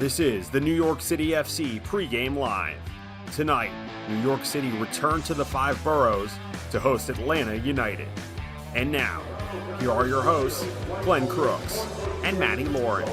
This is the New York City FC Pregame Live. Tonight, New York City returned to the five boroughs to host Atlanta United. And now, here are your hosts, Glenn Crooks and Matty Lawrence.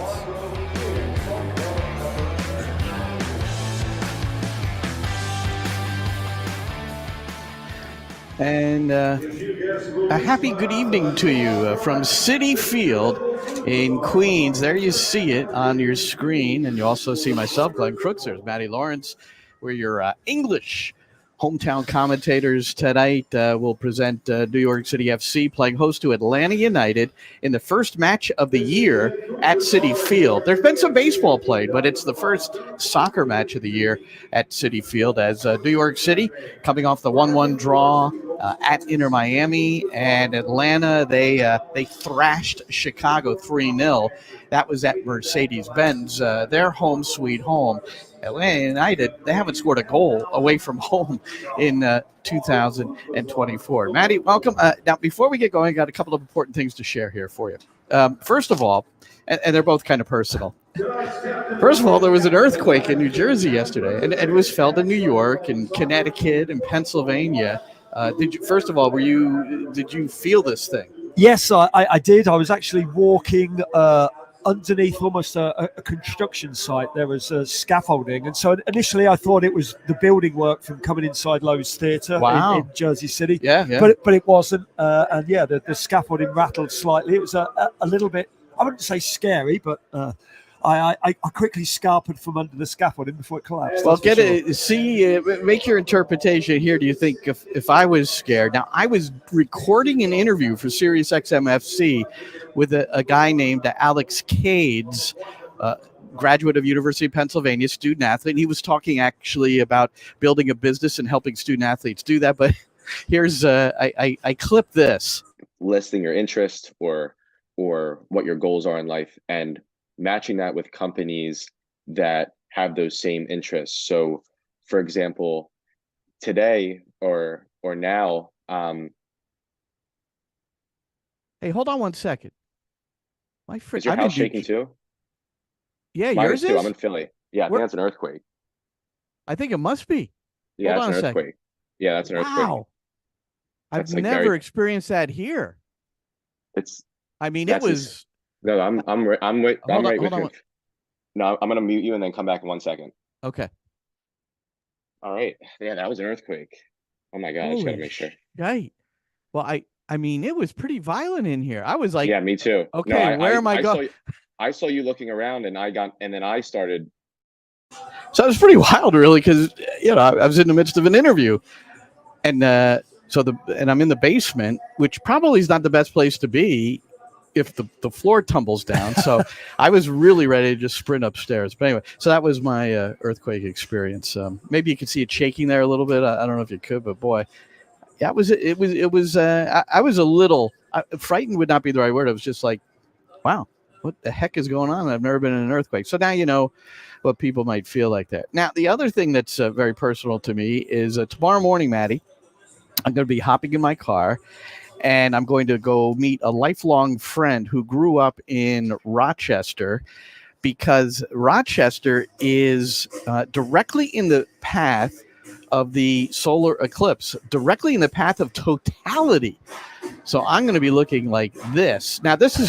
And a happy good evening to you from Citi Field in Queens. There you see it on your screen, and you also see myself, Glenn Crooks. There's Matty Lawrence. We're your English hometown commentators tonight. We'll present New York City FC playing host to Atlanta United in the first match of the year at Citi Field. There's been some baseball played, but it's the first soccer match of the year at Citi Field as New York City coming off the 1-1 draw at Inter Miami, and Atlanta, they thrashed Chicago 3-0. That was at Mercedes-Benz, their home sweet home. Atlanta United, they haven't scored a goal away from home in 2024. Matty, welcome. Now, before we get going, I got a couple of important things to share here for you. First of all, and they're both kind of personal. First of all, there was an earthquake in New Jersey yesterday, and it was felt in New York and Connecticut and Pennsylvania. Did you feel this thing? Yes, I did. I was actually walking underneath almost a construction site. There was scaffolding, and so initially I thought it was the building work from coming inside Lowe's Theatre in Jersey City. Yeah. But it wasn't, and yeah, the scaffolding rattled slightly. It was a little bit, I wouldn't say scary, but I quickly scalped from under the scaffolding before it collapsed. Well, make your interpretation here. Do you think if I was scared? Now, I was recording an interview for Sirius XM FC with a guy named Alex Cades, graduate of University of Pennsylvania, student athlete. And he was talking actually about building a business and helping student athletes do that. But here's I clipped this. Listing your interest or what your goals are in life and matching that with companies that have those same interests. So, for example, today or now. Hey, hold on one second. Is your house shaking too? Yeah, mine yours is too. is? I'm in Philly. Yeah, I think that's an earthquake. I think it must be. Yeah, hold on that's an earthquake. Second. Yeah, that's an earthquake. Wow. I've Like never experienced that here. No, I'm right with you. No, I'm gonna mute you and then come back in 1 second. Okay. All right. Yeah, that was an earthquake. Oh my God, I just gotta make sure. Right. Well, I mean, it was pretty violent in here. I was like, yeah, me too. Okay, where am I going? I saw you looking around, and then I started. So it was pretty wild, really, because I was in the midst of an interview, and and I'm in the basement, which probably is not the best place to be if the floor tumbles down. So I was really ready to just sprint upstairs. But anyway, so that was my earthquake experience. Maybe you could see it shaking there a little bit. I don't know if you could, but boy, yeah, I was a little frightened would not be the right word. I was just like, wow, what the heck is going on? I've never been in an earthquake. So now you know what people might feel like that. Now, the other thing that's very personal to me is tomorrow morning, Matty, I'm going to be hopping in my car, and I'm going to go meet a lifelong friend who grew up in Rochester, because Rochester is directly in the path of the solar eclipse, directly in the path of totality. So I'm going to be looking like this. Now, that's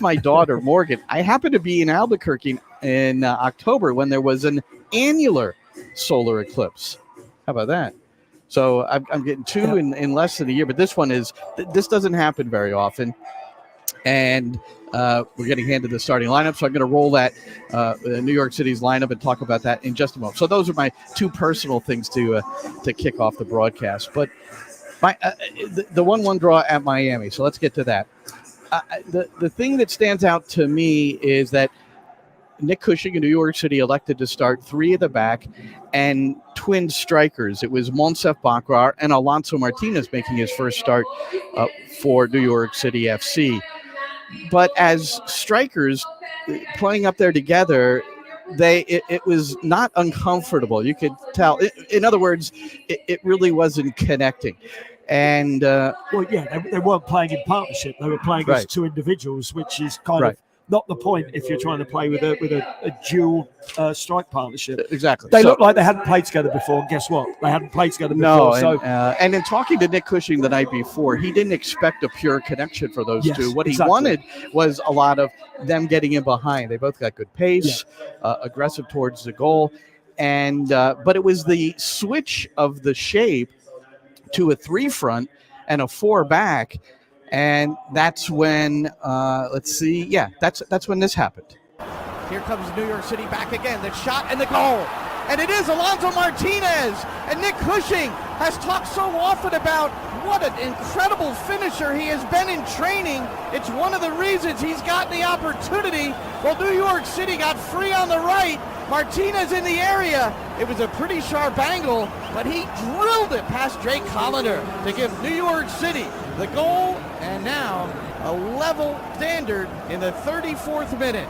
my daughter, Morgan. I happened to be in Albuquerque in October when there was an annular solar eclipse. How about that? So I'm getting two in less than a year, but this doesn't happen very often. And we're getting handed the starting lineup, so I'm going to roll that New York City's lineup and talk about that in just a moment. So those are my two personal things to kick off the broadcast. But the 1-1 draw at Miami. So let's get to that. The thing that stands out to me is that Nick Cushing in New York City elected to start three at the back and twin strikers. It was Monsef Bakrar and Alonso Martinez making his first start for New York City FC. But as strikers playing up there together, it was not uncomfortable. You could tell. In other words, it really wasn't connecting. And they weren't playing in partnership. They were playing as two individuals, which is kind of not the point if you're trying to play with a dual strike partnership. Exactly. They looked like they hadn't played together before, and guess what? They hadn't played together before. And in talking to Nick Cushing the night before, he didn't expect a pure connection for those two. What he wanted was a lot of them getting in behind. They both got good pace, aggressive towards the goal, and but it was the switch of the shape to a 3 front and a 4 back. And that's when, that's when this happened. Here comes New York City back again. The shot and the goal. And it is Alonso Martinez. And Nick Cushing has talked so often about what an incredible finisher he has been in training. It's one of the reasons he's gotten the opportunity. Well, New York City got free on the right. Martinez in the area. It was a pretty sharp angle, but he drilled it past Drake Hollander to give New York City the goal, and now a level standard in the 34th minute.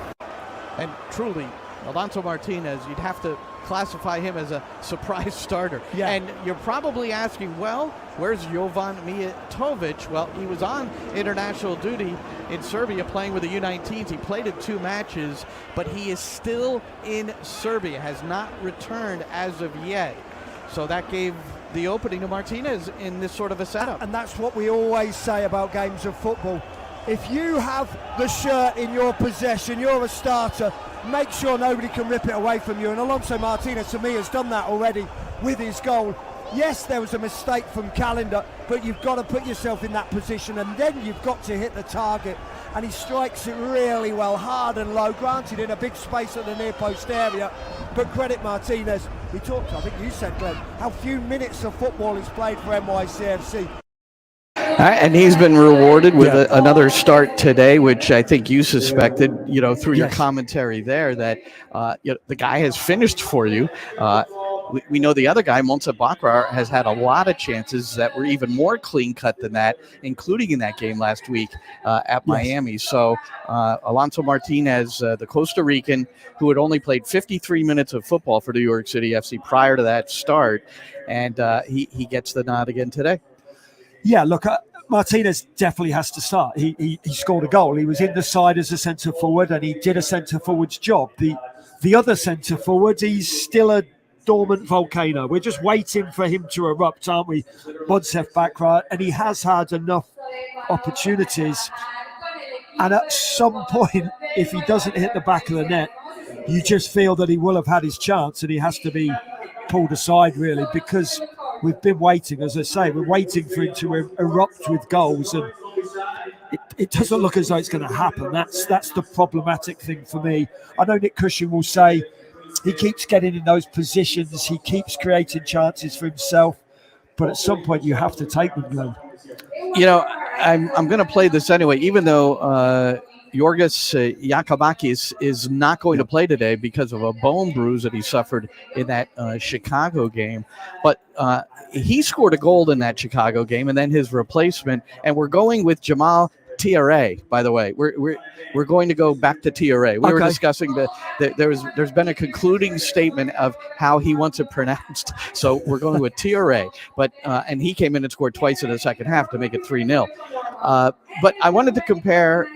And truly, Alonso Martinez, you'd have to classify him as a surprise starter. Yeah. And you're probably asking, well, where's Jovan Mijatovic? Well, he was on international duty in Serbia playing with the U19s. He played in 2 matches, but he is still in Serbia, has not returned as of yet. So that gave the opening to Martinez in this sort of a setup. And that's what we always say about games of football. If you have the shirt in your possession, you're a starter, make sure nobody can rip it away from you. And Alonso Martinez, to me, has done that already with his goal. Yes, there was a mistake from Calendar, but you've got to put yourself in that position, and then you've got to hit the target. And he strikes it really well, hard and low, granted in a big space at the near post area. But credit Martinez. We talked, I think you said, Glenn, how few minutes of football he's played for NYCFC. And he's been rewarded with another start today, which I think you suspected, through your commentary there, that the guy has finished for you. We know the other guy, Monza Bakrar, has had a lot of chances that were even more clean-cut than that, including in that game last week at Miami. So Alonso Martinez, the Costa Rican, who had only played 53 minutes of football for New York City FC prior to that start, and he gets the nod again today. Yeah, look, Martinez definitely has to start. He scored a goal. He was in the side as a centre forward, and he did a centre forward's job. The other centre forward, he's still a dormant volcano. We're just waiting for him to erupt, aren't we? Monza Bakrar, and he has had enough opportunities. And at some point, if he doesn't hit the back of the net, you just feel that he will have had his chance, and he has to be pulled aside, really, because we've been waiting, as I say, we're waiting for him to erupt with goals, and it doesn't look as though it's going to happen. That's the problematic thing for me. I know Nick Cushing will say he keeps getting in those positions, he keeps creating chances for himself, but at some point you have to take them, Glenn. I'm going to play this anyway, even though Yorgos Yakabakis is not going to play today because of a bone bruise that he suffered in that Chicago game. But he scored a goal in that Chicago game, and then his replacement. And we're going with Jamal TRA, by the way. We're going to go back to TRA. We were discussing there's been a concluding statement of how he wants it pronounced. So we're going with TRA. But and he came in and scored twice in the second half to make it 3-0. But I wanted to compare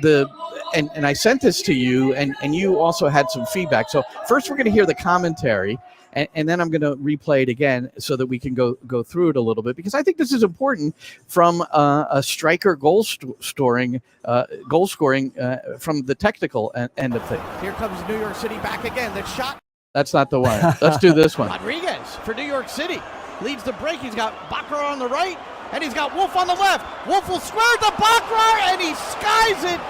and I sent this to you, and you also had some feedback. So first we're going to hear the commentary, and then I'm going to replay it again so that we can go through it a little bit, because I think this is important from a striker goal scoring from the technical end of things. Here comes New York City back again. The shot. That's not the one. Let's do this one. Rodriguez for New York City leads the break. He's got Bakrar on the right, and he's got Wolf on the left. Wolf will square to Bakrar, and he skies it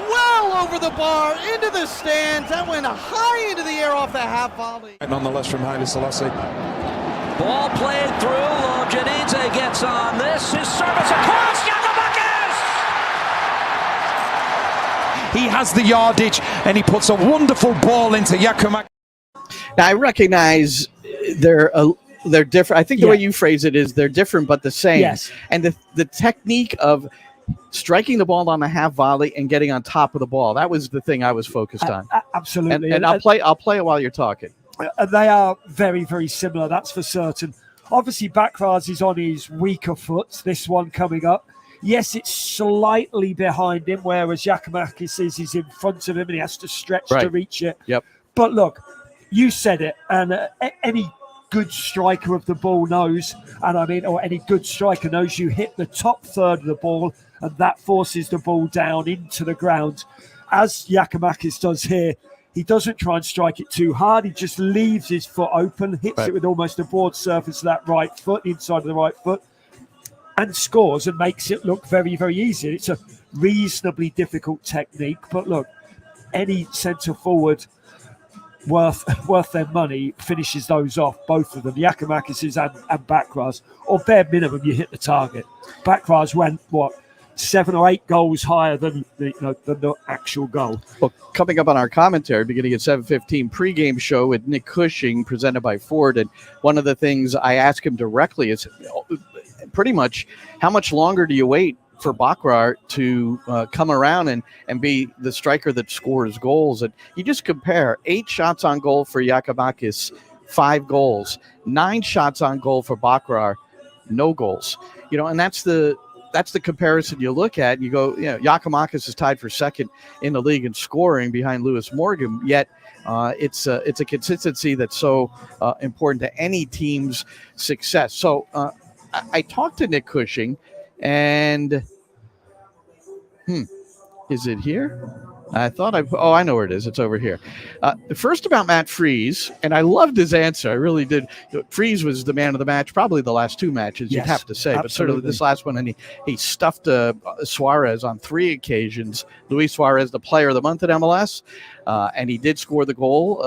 well over the bar into the stands. That went high into the air off the half volley. Nonetheless from Haile Selassie. Ball played through. Lojanidze gets on this. His service across. Yakabakis! He has the yardage, and he puts a wonderful ball into Yakabakis. Now, I recognize they're different. I think the way you phrase it is they're different but the same. Yes. And the technique of striking the ball on the half volley and getting on top of the ball, that was the thing I was focused on. Absolutely. And I'll play it while you're talking. They are very, very similar, that's for certain. Obviously, Bakrar's is on his weaker foot, this one coming up. Yes, it's slightly behind him, whereas Giacomakis is in front of him and he has to stretch to reach it. Yep. But look, you said it, and any good striker of the ball knows, or any good striker knows you hit the top third of the ball and that forces the ball down into the ground. As Giacomakis does here, he doesn't try and strike it too hard. He just leaves his foot open, hits it with almost a broad surface of that right foot, the inside of the right foot, and scores and makes it look very, very easy. It's a reasonably difficult technique, but look, any centre forward worth their money finishes those off, both of them, Giacomakis and Bakras, or bare minimum you hit the target. Bakras went 7 or 8 goals higher than the actual goal. Well, coming up on our commentary, beginning at 7:15, pregame show with Nick Cushing, presented by Ford. And one of the things I ask him directly is pretty much, how much longer do you wait for Bakrar to come around and be the striker that scores goals? And you just compare 8 shots on goal for Giacomakis, 5 goals, 9 shots on goal for Bakrar, no goals. And that's the comparison you look at. You go, Giacomakis is tied for second in the league in scoring behind Lewis Morgan. Yet it's a consistency that's so important to any team's success. So I talked to Nick Cushing, and is it here? I thought I know where it is. It's over here. First about Matt Freese, and I loved his answer. I really did. Freese was the man of the match, probably the last 2 matches, you'd have to say. Absolutely. But certainly this last one, and he stuffed Suarez on 3 occasions. Luis Suarez, the player of the month at MLS, and he did score the goal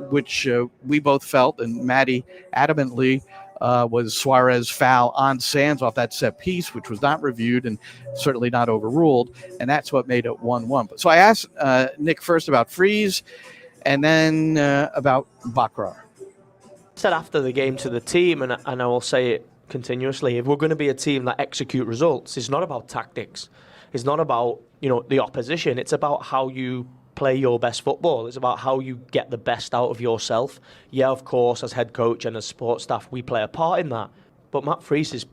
which we both felt, and Matty adamantly was Suarez foul on Sands off that set piece, which was not reviewed and certainly not overruled, and that's what made it 1-1. So I asked Nick first about Freese, and then about Bakrar. I said after the game to the team, and I will say it continuously, if we're going to be a team that execute results, it's not about tactics. It's not about the opposition. It's about how you play your best football. It's about how you get the best out of yourself. Yeah, of course, as head coach and as sports staff, we play a part in that. But Matt Freese is,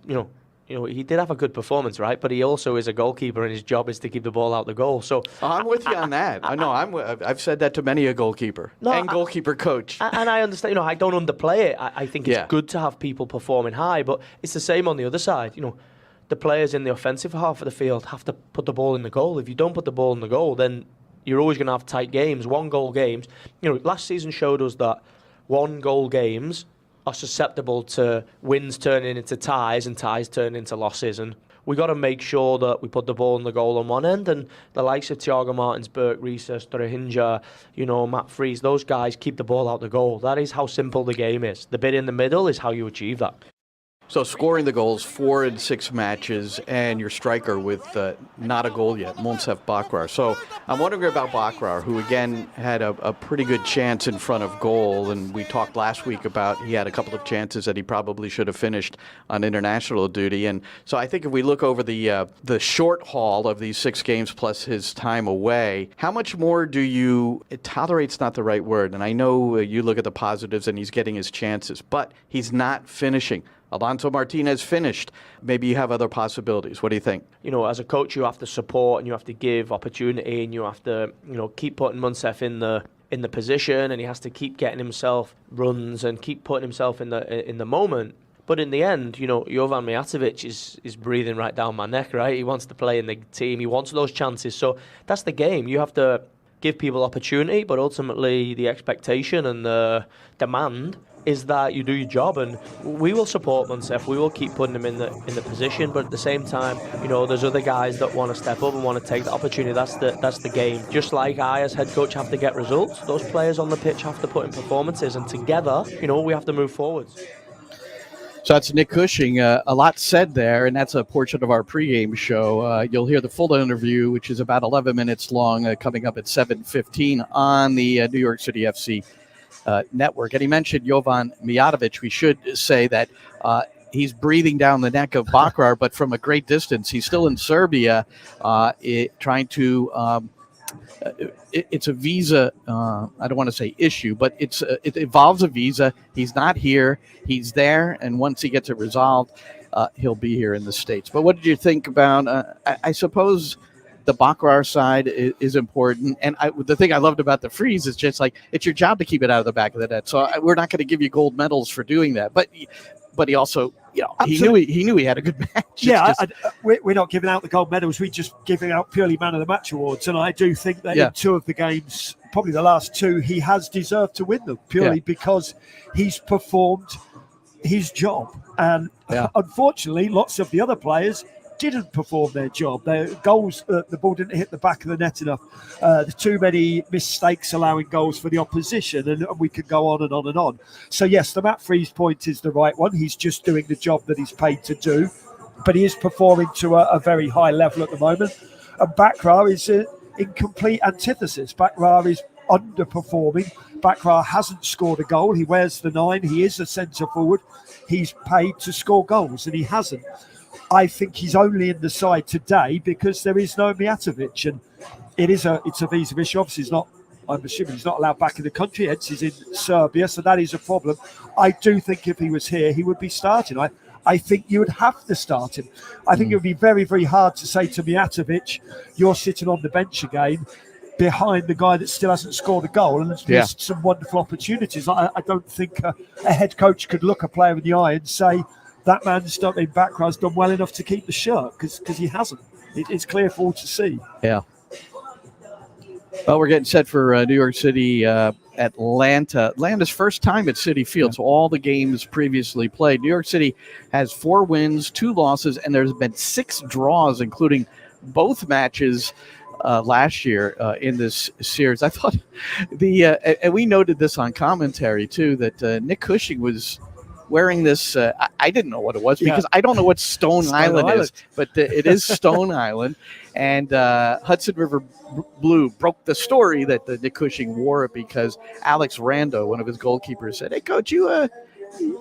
he did have a good performance, right? But he also is a goalkeeper, and his job is to keep the ball out the goal. So I'm with you on that. I know. I've said that to many a goalkeeper and goalkeeper coach. And I understand. I don't underplay it. I think it's good to have people performing high, but it's the same on the other side. The players in the offensive half of the field have to put the ball in the goal. If you don't put the ball in the goal, then you're always going to have tight games, 1-goal games. Last season showed us that 1-goal games are susceptible to wins turning into ties and ties turning into losses. And we got to make sure that we put the ball in the goal on one end. And the likes of Thiago Martins, Burke, Risa, Sturridge, Matt Freese, those guys keep the ball out the goal. That is how simple the game is. The bit in the middle is how you achieve that. So scoring the goals, 4 in 6 matches, and your striker with not a goal yet, Monsef Bakrar. So I'm wondering about Bakrar, who again had a pretty good chance in front of goal, and we talked last week about he had a couple of chances that he probably should have finished on international duty. And so I think if we look over the short haul of these 6 games plus his time away, how much more do you – tolerate's not the right word, and I know you look at the positives and he's getting his chances, but he's not finishing. Alonso Martinez finished. Maybe you have other possibilities. What do you think? As a coach, you have to support and you have to give opportunity, and you have to, keep putting Monsef in the position, and he has to keep getting himself runs and keep putting himself in the moment. But in the end, Jovan Mijatovic is breathing right down my neck, right? He wants to play in the team. He wants those chances. So that's the game. You have to give people opportunity, but ultimately the expectation and the demand is that you do your job, and we will support Monsef. We will keep putting him in the position, but at the same time, there's other guys that want to step up and want to take the opportunity. That's the game. Just like I, as head coach, have to get results, those players on the pitch have to put in performances, and together, we have to move forwards. So that's Nick Cushing. A lot said there, and that's a portion of our pregame show. You'll hear the full interview, which is about 11 minutes long, coming up at 7:15 on the New York City FC network. And he mentioned Jovan Mijatovic. We should say that he's breathing down the neck of Bakrar, but from a great distance. He's still in Serbia trying to it's a visa, I don't want to say issue, but it involves a visa. He's not here. He's there, and once he gets it resolved, he'll be here in the States. But what did you think about, I suppose the Bakrar side is important. And the thing I loved about the freeze is just like, it's your job to keep it out of the back of the net. So we're not going to give you gold medals for doing that. But he also, he knew he had a good match. Yeah, we're not giving out the gold medals. We're just giving out purely man of the match awards. And I do think that in 2 of the games, probably the last 2, he has deserved to win them purely because he's performed his job. And unfortunately, lots of the other players didn't perform their job. Their goals, the ball didn't hit the back of the net enough. Too many mistakes allowing goals for the opposition, and we could go on and on and on. So yes, the Matt Freeze point is the right one. He's just doing the job that he's paid to do, but he is performing to a very high level at the moment. And Bakrar is in complete antithesis. Bakrar is underperforming. Bakrar hasn't scored a goal. He wears the 9. He is a centre forward. He's paid to score goals, and he hasn't. I think he's only in the side today because there is no Mijatovic, and it's a visa issue. Obviously, I'm assuming he's not allowed back in the country. Hence, he's in Serbia, so that is a problem. I do think if he was here, he would be starting. I think you would have to start him. I think it would be very, very hard to say to Mijatovic, you're sitting on the bench again behind the guy that still hasn't scored a goal and has missed some wonderful opportunities. I don't think a head coach could look a player in the eye and say, that man's done in Bakrar's done well enough to keep the shirt, because he hasn't. It's clear for all to see. Yeah. Well, we're getting set for New York City, Atlanta. Atlanta's first time at Citi Field, so all the games previously played. New York City has 4 wins, 2 losses, and there's been 6 draws, including both matches last year in this series. I thought and we noted this on commentary too, that Nick Cushing was wearing this. I didn't know what it was because I don't know what Stone Island is, but it is Stone Island. And Hudson River Blue broke the story that Nick Cushing wore it because Alex Rando, one of his goalkeepers, said, "Hey, coach, you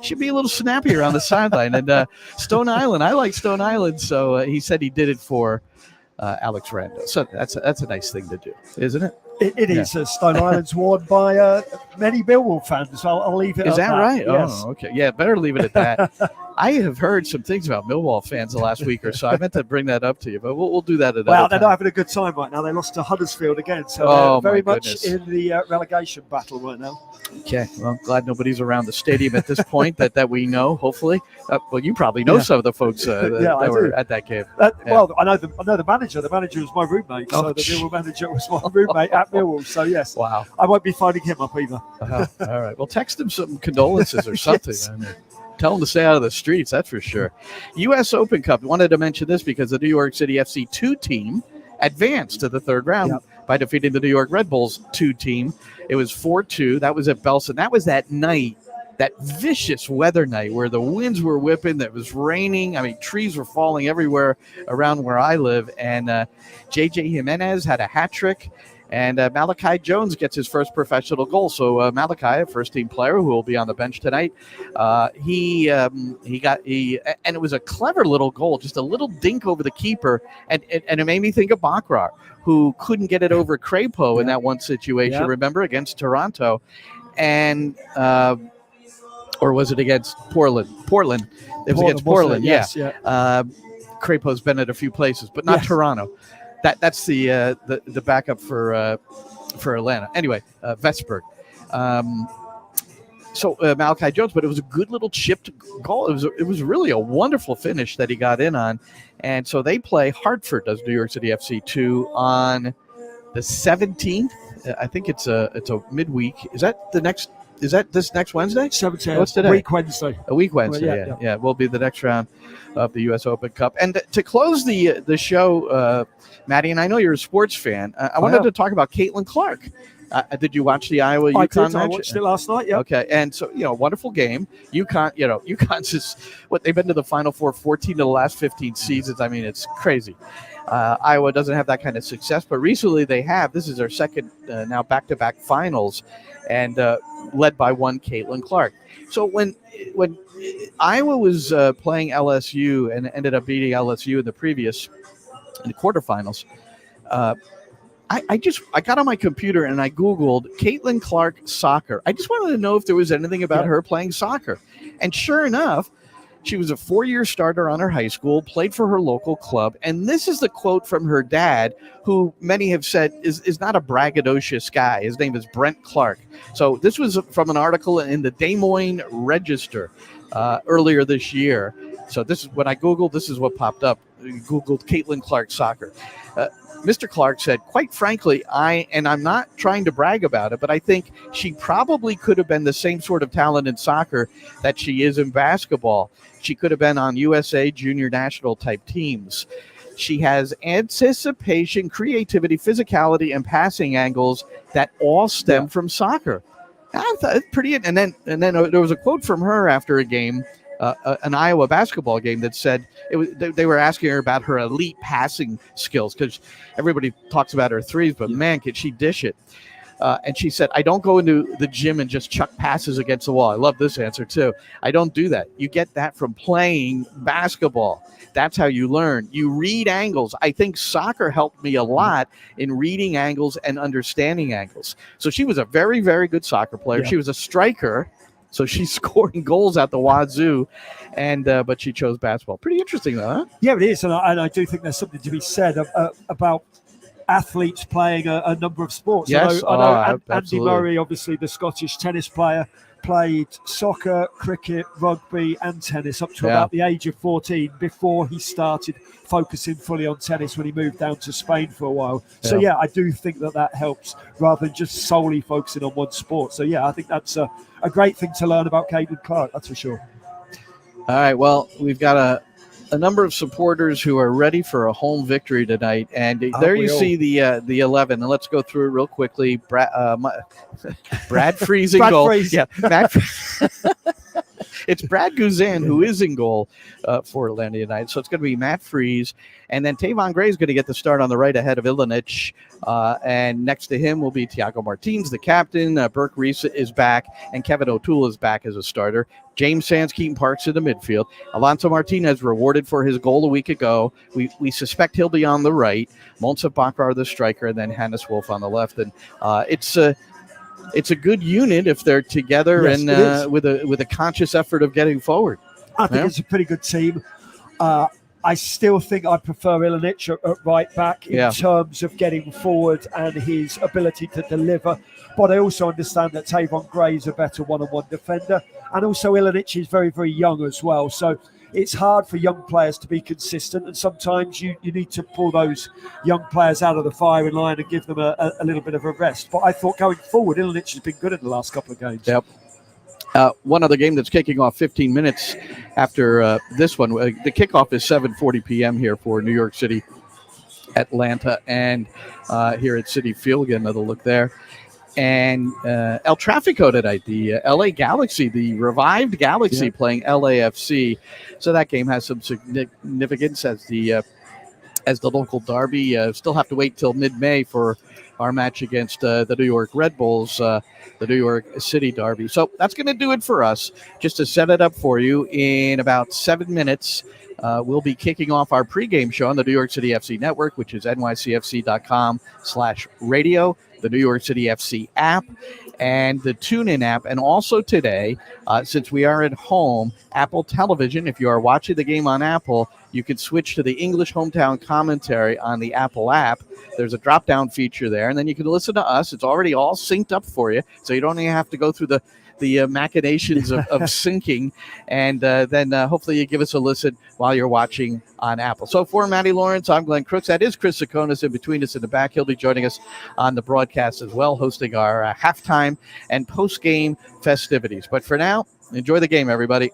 should be a little snappier on the sideline." And Stone Island, I like Stone Island, so he said he did it for Alex Rando. So that's a nice thing to do, isn't it? It is. Stone Island's worn by many Millwall fans. I'll leave it at that. Is that right? Yes. Oh, okay. Yeah, better leave it at that. I have heard some things about Millwall fans the last week or so. I meant to bring that up to you, but we'll do that at another time. They're not having a good time right now. They lost to Huddersfield again, so they're very much in the relegation battle right now. Okay. Well, I'm glad nobody's around the stadium at this point that we know, hopefully. Well, you probably know some of the folks that were at that game. Well, I know the manager. The manager was my roommate. So the Millwall manager was my roommate at Millwall. So, yes. Wow. I won't be finding him up either. All right. Well, text him some condolences or something. Yes. I mean, tell him to stay out of the streets, that's for sure. U.S. Open Cup. Wanted to mention this because the New York City FC 2 team advanced to the third round by defeating the New York Red Bulls 2 team. It was 4-2. That was at Belson. That was that night, that vicious weather night where the winds were whipping, that was raining. I mean, trees were falling everywhere around where I live. And J.J. Jimenez had a hat trick. And Malachi Jones gets his first professional goal. So Malachi, a first-team player who will be on the bench tonight, and it was a clever little goal, just a little dink over the keeper, and it made me think of Bakrar, who couldn't get it over Crapo in that one situation. Remember, against Toronto, and or was it against Portland? It was against Portland. Yes, Crapo's been at a few places, but not Toronto. That's the backup for Atlanta. Anyway, Vetsburg. So Malachi Jones, but it was a good little chipped goal. It was really a wonderful finish that he got in on, and so they play Hartford, does New York City FC 2 on the 17th. I think it's a midweek. Is that this next Wednesday? 17th. What's today? Week Wednesday. A week Wednesday. Yeah. Will be the next round of the U.S. Open Cup. And to close the show, Matty, and I know you're a sports fan. I wanted to talk about Caitlin Clark. Did you watch the Iowa-UConn match? I watched it last night. Yeah. Okay, and so wonderful game. UConn's just they've been to the Final Four 14 of the last 15 seasons. I mean, it's crazy. Iowa doesn't have that kind of success, but recently they have. This is their second now back-to-back finals, and led by one Caitlin Clark. So when Iowa was playing LSU and ended up beating LSU in the quarterfinals, I got on my computer and I Googled Caitlin Clark soccer. I just wanted to know if there was anything about her playing soccer. And sure enough, She was a 4-year starter on her high school, played for her local club, and this is the quote from her dad, who many have said is not a braggadocious guy. His name is Brent Clark. So this was from an article in the Des Moines Register earlier this year. So this is when I Googled, this is what popped up. Googled Caitlin Clark soccer. Mr. Clark said, quite frankly, I'm not trying to brag about it, but I think she probably could have been the same sort of talent in soccer that she is in basketball. She could have been on USA junior national type teams. She has anticipation, creativity, physicality, and passing angles that all stem from soccer. I thought it's pretty. And then there was a quote from her after a game, an Iowa basketball game, that said they were asking her about her elite passing skills, because everybody talks about her threes, but man, can she dish it. And she said, I don't go into the gym and just chuck passes against the wall. I love this answer too. I don't do that. You get that from playing basketball. That's how you learn. You read angles. I think soccer helped me a lot in reading angles and understanding angles. So she was a very, very good soccer player. Yeah. She was a striker. So she's scoring goals at the wazoo, but she chose basketball. Pretty interesting, though, huh? Yeah, it is, and I do think there's something to be said about athletes playing a number of sports. Yes, I know Andy Murray, obviously the Scottish tennis player, played soccer, cricket, rugby, and tennis up to about the age of 14 before he started focusing fully on tennis when he moved down to Spain for a while. So, I do think that helps rather than just solely focusing on one sport. So, I think that's a great thing to learn about Caitlin Clark, that's for sure. All right, well, we've got a number of supporters who are ready for a home victory tonight, and there you see the 11. And let's go through it real quickly. Brad Freese in goal. Freese. Yeah, it's Brad Guzan who is in goal for Atlanta United. So it's going to be Matt Freese, and then Tavon Gray is going to get the start on the right ahead of Ilinich. And next to him will be Thiago Martins, the captain. Burke Reese is back, and Kevin O'Toole is back as a starter. James Sands, Keaton Parks in the midfield. Alonso Martinez rewarded for his goal a week ago. We suspect he'll be on the right. Monsef Bakar, the striker, and then Hannes Wolf on the left. And it's a good unit if they're together and with a conscious effort of getting forward. I think it's a pretty good team. I still think I prefer Ilinich at right back in terms of getting forward and his ability to deliver. But I also understand that Tavon Gray is a better one-on-one defender. And also Ilinich is very, very young as well. So it's hard for young players to be consistent. And sometimes you need to pull those young players out of the firing line and give them a little bit of a rest. But I thought going forward, Ilinich has been good in the last couple of games. Yep. One other game that's kicking off 15 minutes after this one. The kickoff is 7:40 p.m. here for New York City, Atlanta, and here at Citi Field. Get another look there. And El Tráfico tonight, the LA Galaxy, the revived Galaxy playing LAFC. So that game has some significance as the local derby. Still have to wait till mid-May for our match against the New York Red Bulls, the New York City derby. So that's going to do it for us. Just to set it up for you, in about 7 minutes, we'll be kicking off our pregame show on the New York City FC network, which is nycfc.com/radio, the New York City FC app, and the TuneIn app. And also today, since we are at home, Apple Television, if you are watching the game on Apple, you can switch to the English hometown commentary on the Apple app. There's a drop-down feature there, and then you can listen to us. It's already all synced up for you, so you don't even have to go through the machinations of syncing, and then hopefully you give us a listen while you're watching on Apple. So for Matty Lawrence, I'm Glenn Crooks. That is Chris Sakonis in between us in the back. He'll be joining us on the broadcast as well, hosting our halftime and post-game festivities. But for now, enjoy the game, everybody.